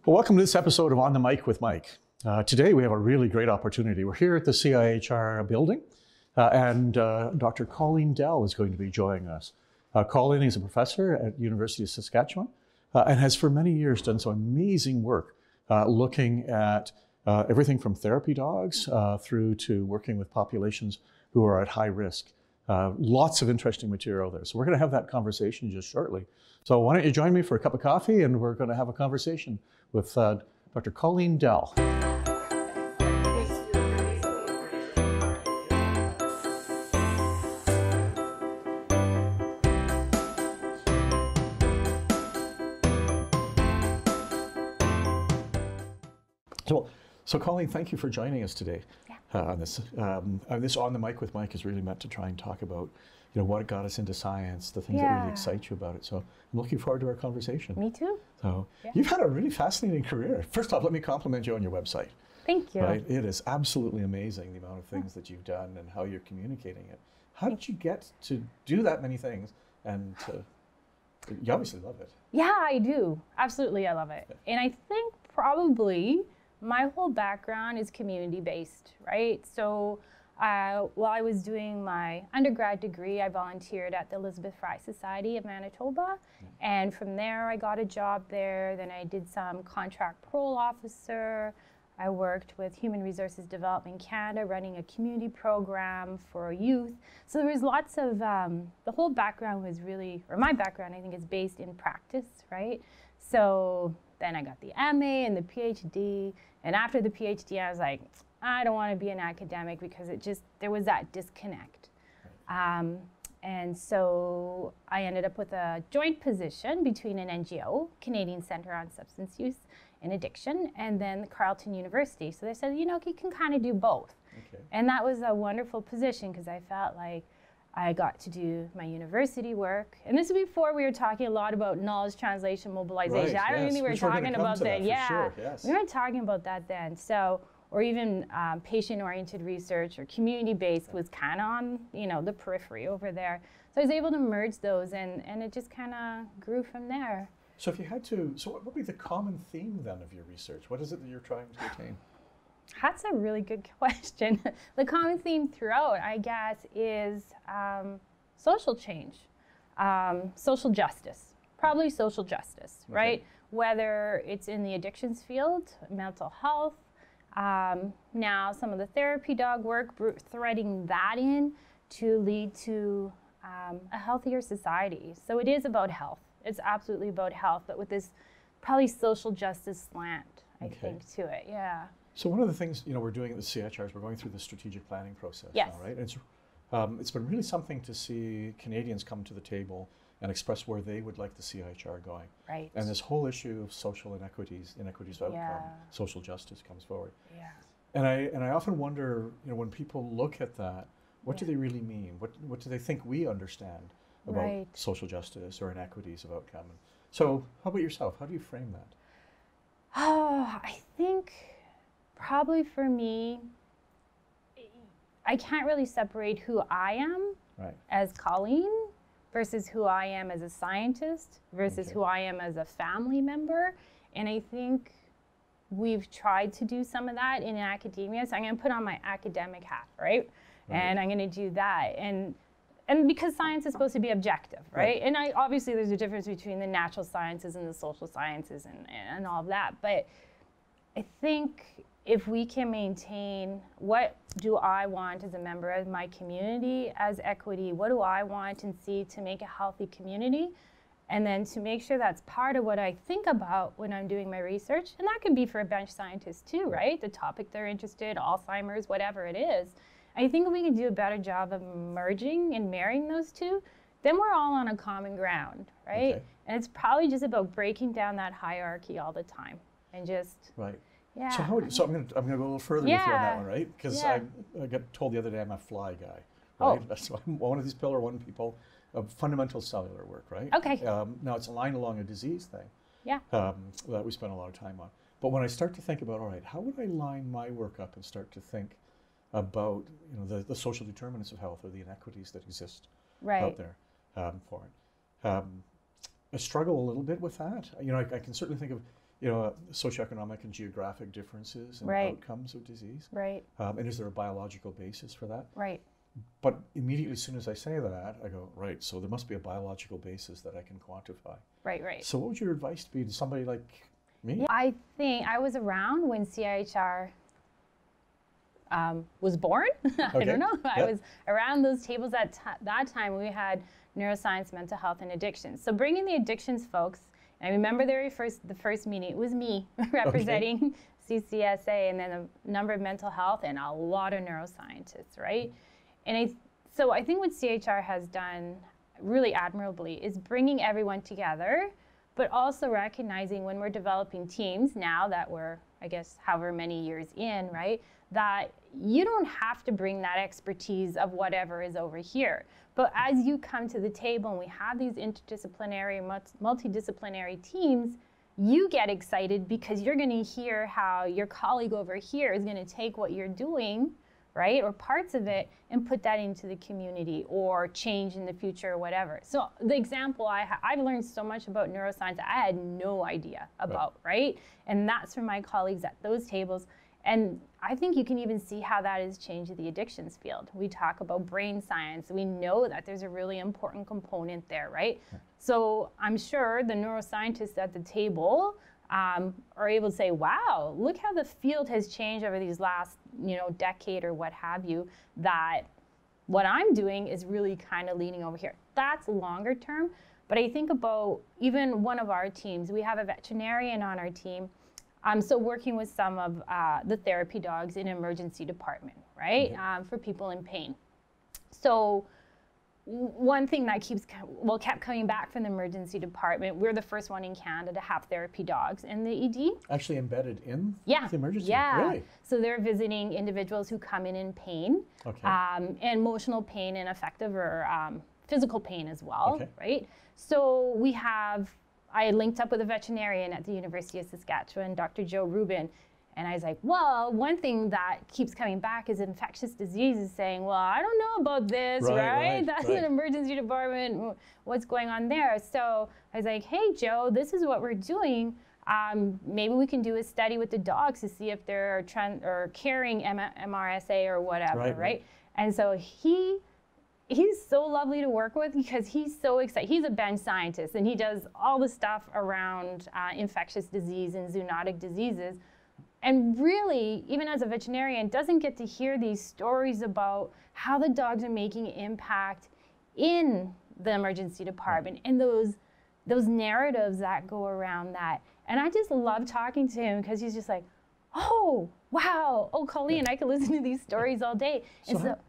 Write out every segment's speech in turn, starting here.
Well, welcome to this episode of On the Mic with Mike. Today we have a really great opportunity. We're here at the CIHR building, and Dr. Colleen Dell is going to be joining us. Colleen is a professor at University of Saskatchewan and has for many years done some amazing work looking at everything from therapy dogs through to working with populations who are at high risk. Lots of interesting material there. So we're going to have that conversation just shortly. So why don't you join me for a cup of coffee, and we're going to have a conversation with Dr. Colleen Dell. So Colleen, thank you for joining us today. On this On the Mic with Mike is really meant to try and talk about, what got us into science, the things that really excite you about it. So I'm looking forward to our conversation. Me too. So you've had a really fascinating career. First off, let me compliment you on your website. Thank you. Right? It is absolutely amazing, the amount of things that you've done and how you're communicating it. How did you get to do that many things? And you obviously love it. Yeah, I do. Absolutely, I love it. And I think probably my whole background is community-based, right? So while I was doing my undergrad degree, I volunteered at the Elizabeth Fry Society of Manitoba. And from there, I got a job there. Then I did some contract parole officer. I worked with Human Resources Development Canada, running a community program for youth. So there was lots of, the whole background was really, or my background, I think, is based in practice, right? So then I got the MA and the PhD. And after the PhD, I was like, I don't want to be an academic because there was that disconnect. And so I ended up with a joint position between an NGO, Canadian Centre on Substance Use and Addiction, and then the Carleton University. So they said, you can kind of do both. Okay. And that was a wonderful position because I felt like I got to do my university work. And this is before we were talking a lot about knowledge translation, mobilization. Right, I don't think we were talking about that. Sure, yes. We weren't talking about that then. So, or even patient-oriented research or community-based was kind of on, the periphery over there. So I was able to merge those, and it just kind of grew from there. So if you had to, what would be the common theme then of your research? What is it that you're trying to attain? That's a really good question. The common theme throughout, I guess, is social change, social justice, probably social justice, right? Whether it's in the addictions field, mental health, now some of the therapy dog work, threading that in to lead to a healthier society. So it is about health. It's absolutely about health, but with this probably social justice slant, I think, to it, So one of the things we're doing at the CIHR is we're going through the strategic planning process now, right? And it's been really something to see Canadians come to the table and express where they would like the CIHR going. Right. And this whole issue of social inequities of outcome, social justice comes forward. Yeah. And I often wonder, when people look at that, what do they really mean? What do they think we understand about social justice or inequities of outcome? So how about yourself? How do you frame that? Oh, I think probably for me, I can't really separate who I am as Colleen versus who I am as a scientist versus who I am as a family member. And I think we've tried to do some of that in academia. So I'm going to put on my academic hat, right? And I'm going to do that. And because science is supposed to be objective, right? And obviously there's a difference between the natural sciences and the social sciences and all of that. But I think if we can maintain what do I want as a member of my community as equity, what do I want and see to make a healthy community, and then to make sure that's part of what I think about when I'm doing my research, and that could be for a bench scientist too, right? The topic they're interested, Alzheimer's, whatever it is. I think if we can do a better job of merging and marrying those two, then we're all on a common ground, right? And it's probably just about breaking down that hierarchy all the time and just Yeah. So I'm going to go a little further with you on that one, right? Because I got told the other day I'm a fly guy, right? So I'm one of these pillar one people of fundamental cellular work, right? Okay. Now it's aligned along a disease thing. Yeah. That we spend a lot of time on. But when I start to think about, all right, how would I line my work up and start to think about the social determinants of health or the inequities that exist out there for it? I struggle a little bit with that. I can certainly think of socioeconomic and geographic differences in outcomes of disease. Right. And is there a biological basis for that? Right. But immediately as soon as I say that, I go, right, so there must be a biological basis that I can quantify. Right, right. So what would your advice be to somebody like me? Well, I think I was around when CIHR was born. I don't know. I was around those tables at that time. We had neuroscience, mental health, and addictions. So bringing the addictions folks, and I remember the first meeting, it was me representing CCSA, and then a number of mental health and a lot of neuroscientists, right? And so I think what CIHR has done really admirably is bringing everyone together, but also recognizing when we're developing teams now that we're, I guess, however many years in, right, that you don't have to bring that expertise of whatever is over here. But as you come to the table and we have these interdisciplinary, multidisciplinary teams, you get excited because you're going to hear how your colleague over here is going to take what you're doing, right, or parts of it, and put that into the community or change in the future or whatever. So the example I've learned so much about neuroscience I had no idea about, right? And that's from my colleagues at those tables. And I think you can even see how that has changed the addictions field. We talk about brain science. We know that there's a really important component there, right? So I'm sure the neuroscientists at the table are able to say, wow, look how the field has changed over these last, decade or what have you, that what I'm doing is really kind of leaning over here. That's longer term. But I think about even one of our teams, we have a veterinarian on our team. So working with some of the therapy dogs in emergency department, right, for people in pain. So one thing that kept coming back from the emergency department, we're the first one in Canada to have therapy dogs in the ED. Actually embedded in the emergency? Yeah. Really? So they're visiting individuals who come in pain, and emotional pain and affective or physical pain as well, right? So I linked up with a veterinarian at the University of Saskatchewan, Dr. Joe Rubin, and I was like, well, one thing that keeps coming back is infectious diseases, saying, well, I don't know about this, right? That's an emergency department, what's going on there? So I was like, hey, Joe, this is what we're doing. Maybe we can do a study with the dogs to see if they're carrying MRSA or whatever, right? And so he's so lovely to work with because he's so excited. He's a bench scientist and he does all the stuff around infectious disease and zoonotic diseases. And really, even as a veterinarian, doesn't get to hear these stories about how the dogs are making impact in the emergency department and those narratives that go around that. And I just love talking to him because he's just like, oh, wow, oh, Colleen, I could listen to these stories all day.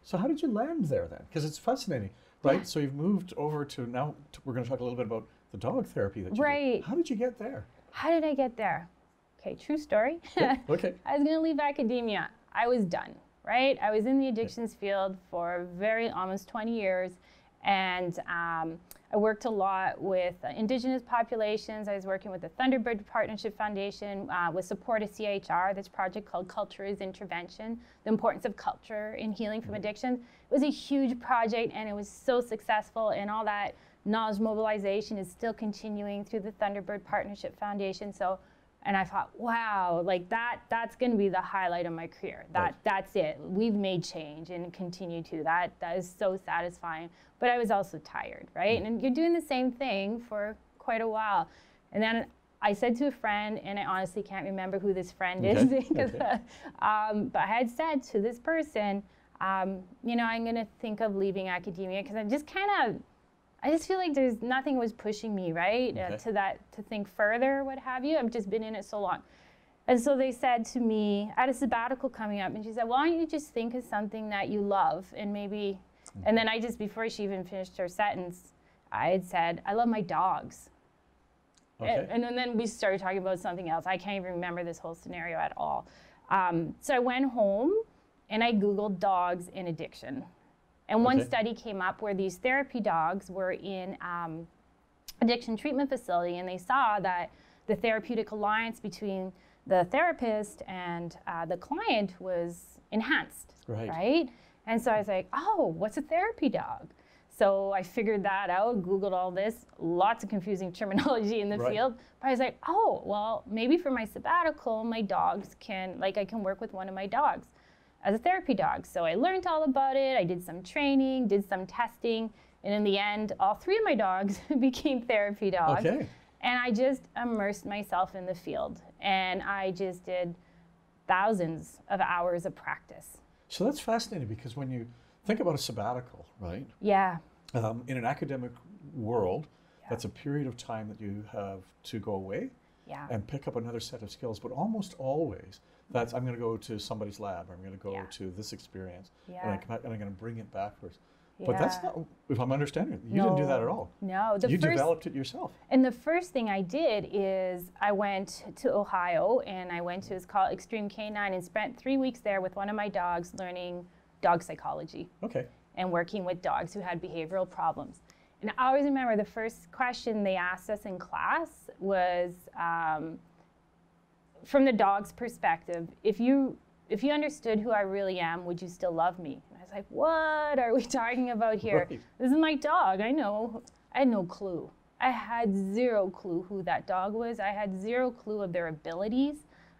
So how did you land there then? Because it's fascinating, right? Yeah. So you've moved over to now, we're going to talk a little bit about the dog therapy that you do. How did you get there? How did I get there? Okay, true story. Yeah, okay. I was going to leave academia. I was done, right? I was in the addictions field for almost 20 years. And I worked a lot with Indigenous populations. I was working with the Thunderbird Partnership Foundation with support of CIHR, this project called Culture is Intervention, the importance of culture in healing from addiction. It was a huge project and it was so successful, and all that knowledge mobilization is still continuing through the Thunderbird Partnership Foundation. And I thought, wow, like that's going to be the highlight of my career. That's it. We've made change and continue to. That is so satisfying. But I was also tired, right? And you're doing the same thing for quite a while. And then I said to a friend, and I honestly can't remember who this friend is, but I had said to this person, I'm going to think of leaving academia because I just feel like there's nothing was pushing me, right, to think further, what have you. I've just been in it so long. And so they said to me, I had a sabbatical coming up, and she said, why don't you just think of something that you love, and maybe, and then before she even finished her sentence, I had said, I love my dogs. And then we started talking about something else. I can't even remember this whole scenario at all. So I went home, and I Googled dogs and addiction. And one study came up where these therapy dogs were in addiction treatment facility, and they saw that the therapeutic alliance between the therapist and the client was enhanced, right? And so I was like, oh, what's a therapy dog? So I figured that out, Googled all this, lots of confusing terminology in the field. But I was like, oh, well, maybe for my sabbatical, my dogs can, like I can work with one of my dogs as a therapy dog. So I learned all about it. I did some training, did some testing. And in the end, all 3 of my dogs became therapy dogs. Okay. And I just immersed myself in the field. And I just did thousands of hours of practice. So that's fascinating, because when you think about a sabbatical, right? Yeah. In an academic world, that's a period of time that you have to go away and pick up another set of skills. But almost always, that's I'm going to go to somebody's lab, or I'm going to go to this experience, and I'm going to bring it backwards. But that's not, if I'm understanding it, you didn't do that at all. No. You developed it yourself. And the first thing I did is I went to Ohio, and I went to, it's called Extreme Canine, and spent 3 weeks there with one of my dogs learning dog psychology. Okay. And working with dogs who had behavioral problems. And I always remember the first question they asked us in class was, from the dog's perspective, if you understood who I really am, would you still love me? And I was like, what are we talking about here? Right. This is my dog. I know. I had no clue. I had 0 clue who that dog was. I had 0 clue of their abilities.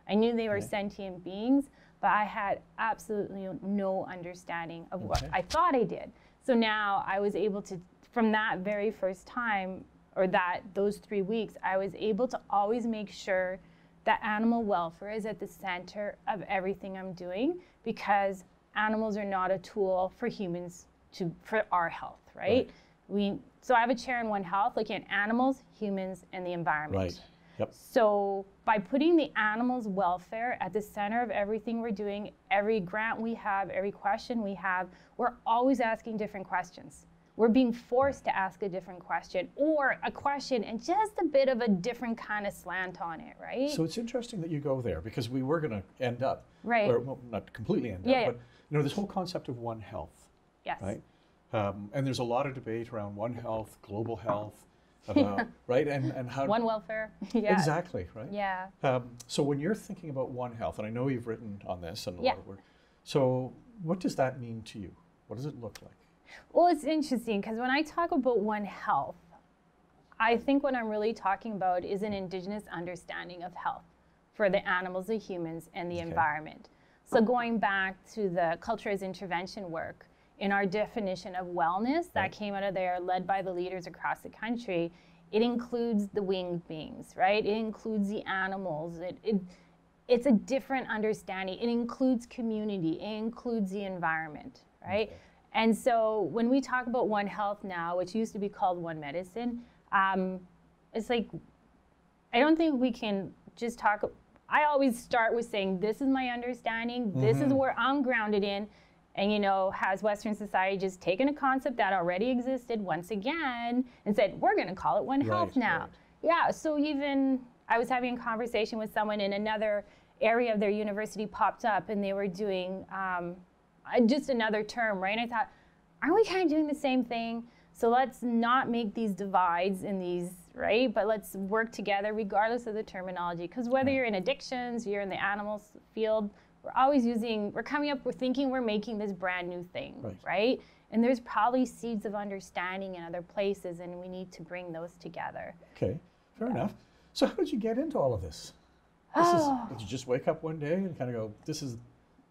I knew they were sentient beings, but I had absolutely no understanding of what I thought I did. So now I was able to, from that very first time, or those 3 weeks, I was able to always make sure that animal welfare is at the center of everything I'm doing, because animals are not a tool for humans for our health, right? So I have a chair in One Health looking at animals, humans, and the environment. Right. Yep. So by putting the animals' welfare at the center of everything we're doing, every grant we have, every question we have, we're always asking different questions. We're being forced to ask a different question, or a question and just a bit of a different kind of slant on it, right? So it's interesting that you go there, because we were going to end up, right? Or well, not completely end up, but this whole concept of One Health, right? And there's a lot of debate around One Health, global health, right? And how One welfare. Exactly, right? Yeah. So when you're thinking about One Health, and I know you've written on this and a lot of work, so what does that mean to you? What does it look like? Well, it's interesting, because when I talk about One Health, I think what I'm really talking about is an Indigenous understanding of health for the animals, the humans, and the environment. So going back to the culture as intervention work, in our definition of wellness that came out of there, led by the leaders across the country, it includes the winged beings, right? It includes the animals. It's a different understanding. It includes community. It includes the environment, right? And so when we talk about One Health now, which used to be called One Medicine, it's like, I don't think we can just talk. I always start with saying, this is my understanding. This is where I'm grounded in. And, has Western society just taken a concept that already existed once again and said, we're going to call it One Health now? Right. Yeah, so even I was having a conversation with someone in another area of their university popped up, and they were doing just another term, right? And I thought, aren't we kind of doing the same thing? So let's not make these divides in these, right? But let's work together regardless of the terminology. Because whether you're in addictions, you're in the animals field, we're thinking we're making this brand new thing, right? And there's probably seeds of understanding in other places, and we need to bring those together. Okay, fair enough. So how did you get into all of this? Did you just wake up one day and kind of go,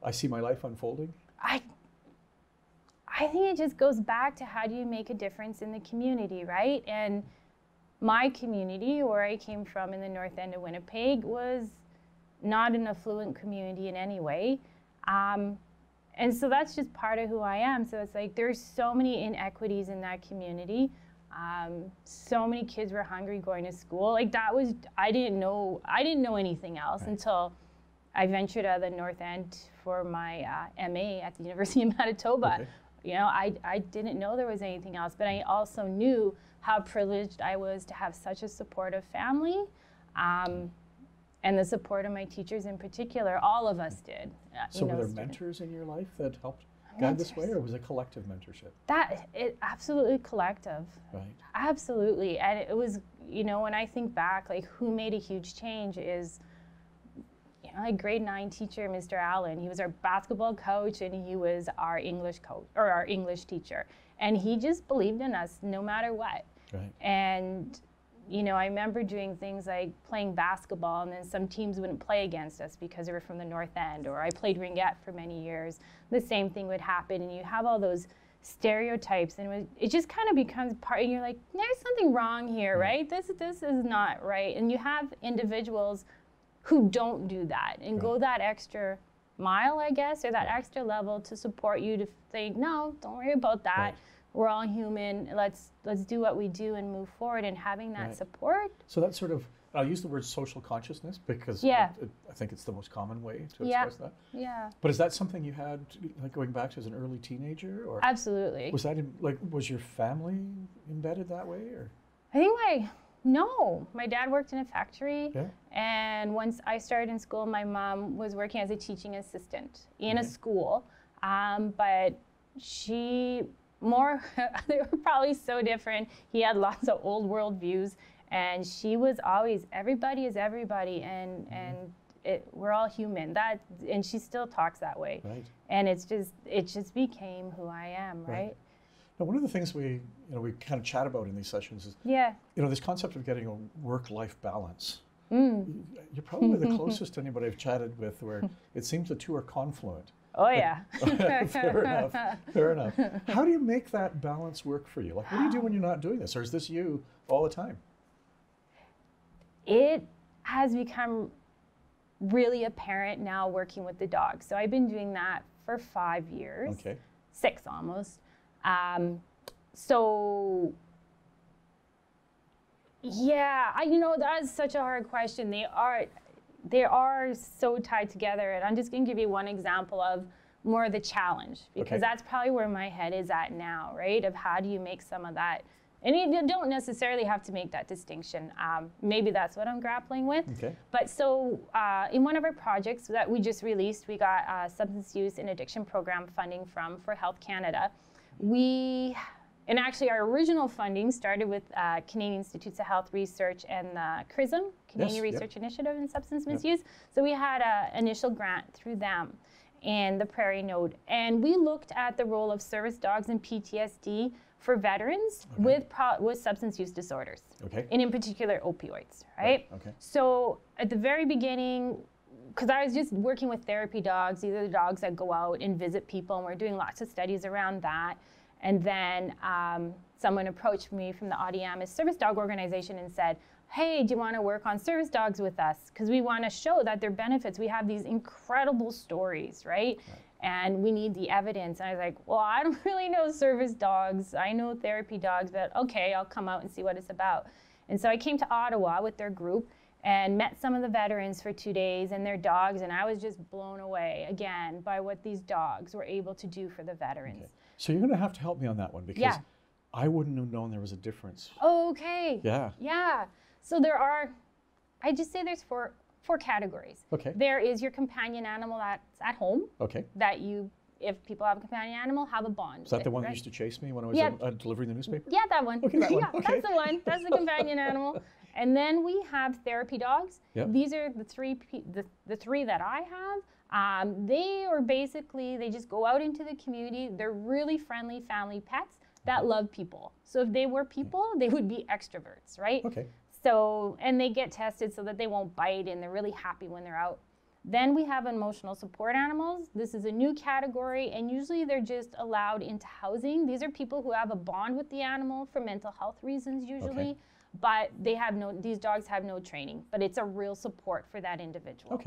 I see my life unfolding? I think it just goes back to, how do you make a difference in the community, right? And my community, where I came from in the north end of Winnipeg, was not an affluent community in any way. And so that's just part of who I am. So it's like, there's so many inequities in that community. So many kids were hungry going to school. Like I didn't know anything else until I ventured out of the north end for my MA at the University of Manitoba. I didn't know there was anything else, but I also knew how privileged I was to have such a supportive family. And the support of my teachers in particular, all of us did. So were there mentors in your life that helped guide this way, or was it collective mentorship? Absolutely collective. Right. Absolutely. And it was, when I think back, like, who made a huge change is, like grade 9 teacher, Mr. Allen. He was our basketball coach, and he was our English coach, or our English teacher. And he just believed in us no matter what. Right. And, you know, I remember doing things like playing basketball, and then some teams wouldn't play against us because they were from the North End, or I played ringette for many years. The same thing would happen, and you have all those stereotypes, and it just kind of becomes part, and you're like, there's something wrong here, right? This is not right. And you have individuals who don't do that and go that extra mile, I guess, or that extra level to support you, to think, no, don't worry about that. Right. We're all human. Let's do what we do and move forward, and having that support. So that's sort of, I'll use the word social consciousness because I think it's the most common way to express that. Yeah. But is that something you had, like, going back to as an early teenager, or Absolutely. was that was your family embedded that way, or? I think my dad worked in a factory, Yeah. and once I started in school, my mom was working as a teaching assistant in a school, but she they were probably so different. He had lots of old world views, and she was always, everybody is everybody, and we're all human. And she still talks that way. Right. And it just became who I am, right? Now, one of the things we kind of chat about in these sessions is, this concept of getting a work-life balance. You're probably the closest to anybody I've chatted with where it seems the two are confluent. Oh, yeah. Fair enough. How do you make that balance work for you? Like, what do you do when you're not doing this? Or is this you all the time? It has become really apparent now working with the dogs. So I've been doing that for 5 years. Okay. 6 almost. So yeah, that is such a hard question. They are so tied together, and I'm just going to give you one example of more of the challenge, because that's probably where my head is at now, right? Of how do you make some of that, and you don't necessarily have to make that distinction. Maybe that's what I'm grappling with. Okay. But so in one of our projects that we just released, we got substance use and addiction program funding for Health Canada. And actually, our original funding started with Canadian Institutes of Health Research and the CRISM, Canadian Research Initiative in Substance Misuse. So we had an initial grant through them and the Prairie Node. And we looked at the role of service dogs in PTSD for veterans with substance use disorders, and in particular opioids, right? So at the very beginning, because I was just working with therapy dogs, these are the dogs that go out and visit people, and we're doing lots of studies around that. And then someone approached me from the Audiamis Service Dog Organization and said, hey, do you want to work on service dogs with us? Because we want to show that their benefits. We have these incredible stories, right? And we need the evidence. And I was like, well, I don't really know service dogs. I know therapy dogs, but okay, I'll come out and see what it's about. And so I came to Ottawa with their group and met some of the veterans for 2 days and their dogs, and I was just blown away, again, by what these dogs were able to do for the veterans. So you're going to have to help me on that one, because I wouldn't have known there was a difference. Okay. Yeah. Yeah. So I just say there's four categories. There is your companion animal that's at home. That if people have a companion animal, have a bond. Is that the one that used to chase me when I was delivering the newspaper? Yeah, that one. That one. That's the one. That's the companion animal. And then we have therapy dogs. These are the three that I have. They are basically, they just go out into the community. They're really friendly family pets that love people. So if they were people, they would be extroverts, right? So, and they get tested so that they won't bite, and they're really happy when they're out. Then we have emotional support animals. This is a new category, and usually they're just allowed into housing. These are people who have a bond with the animal for mental health reasons usually, but these dogs have no training, but it's a real support for that individual.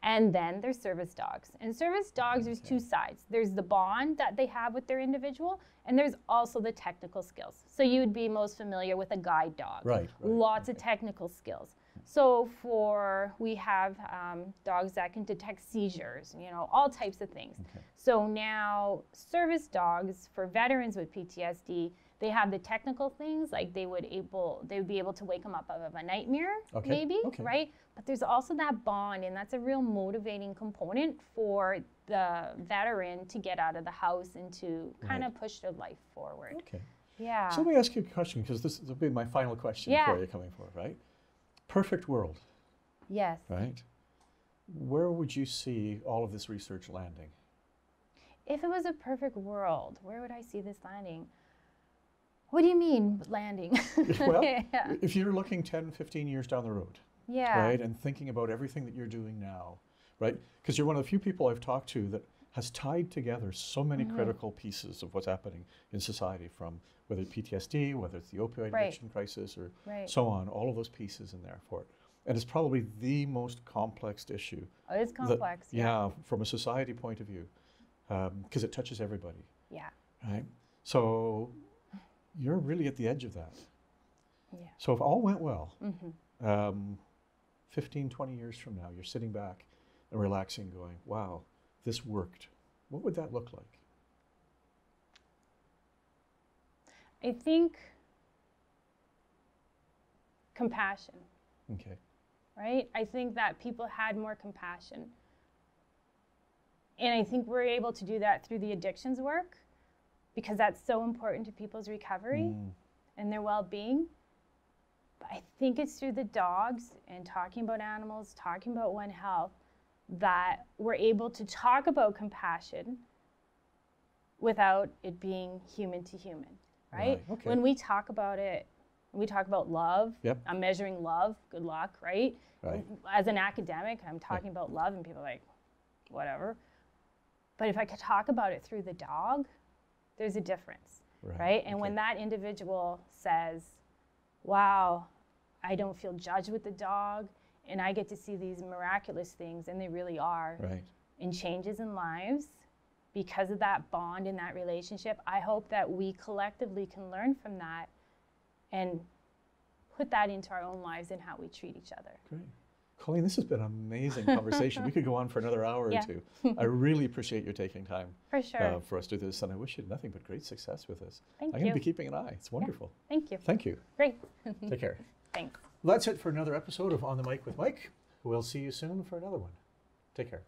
And then there's service dogs. And service dogs, there's two sides. There's the bond that they have with their individual, and there's also the technical skills. So you would be most familiar with a guide dog. Lots of technical skills. So we have dogs that can detect seizures, all types of things. So now service dogs for veterans with PTSD, they have the technical things, like they would be able to wake them up out of a nightmare, maybe, right? But there's also that bond, and that's a real motivating component for the veteran to get out of the house and to kind of push their life forward. Yeah. So let me ask you a question, because this will be my final question for you coming forward, right? Perfect world. Yes. Right? Where would you see all of this research landing? If it was a perfect world, where would I see this landing? What do you mean landing? Well, if you're looking 10, 15 years down the road, yeah. right, and thinking about everything that you're doing now, right, because you're one of the few people I've talked to that has tied together so many critical pieces of what's happening in society, from whether it's PTSD, whether it's the opioid addiction crisis, or so on, all of those pieces in there for it. And it's probably the most complex issue. Oh, it's complex. Yeah, from a society point of view, because it touches everybody. Yeah. Right? So you're really at the edge of that. Yeah. So if all went well, 15, 20 years from now, you're sitting back and relaxing going, wow, this worked. What would that look like? I think compassion. Okay. Right? I think that people had more compassion. And I think we're able to do that through the addictions work, because that's so important to people's recovery and their well-being. But I think it's through the dogs and talking about animals, talking about One Health, that we're able to talk about compassion without it being human to human, right? Okay. When we talk about it, we talk about love. Yep. I'm measuring love. Good luck, right? As an academic, I'm talking about love, and people are like, whatever. But if I could talk about it through the dog, there's a difference, right? And when that individual says, wow, I don't feel judged with the dog, and I get to see these miraculous things, and they really are, and changes in lives because of that bond in that relationship, I hope that we collectively can learn from that and put that into our own lives and how we treat each other. Great. Colleen, this has been an amazing conversation. We could go on for another hour or two. I really appreciate you taking time for us to do this, and I wish you nothing but great success with this. Thank you. I'm going to be keeping an eye. It's wonderful. Thank you. Thank you. Great. Take care. Thanks. Well, that's it for another episode of On the Mic with Mike. We'll see you soon for another one. Take care.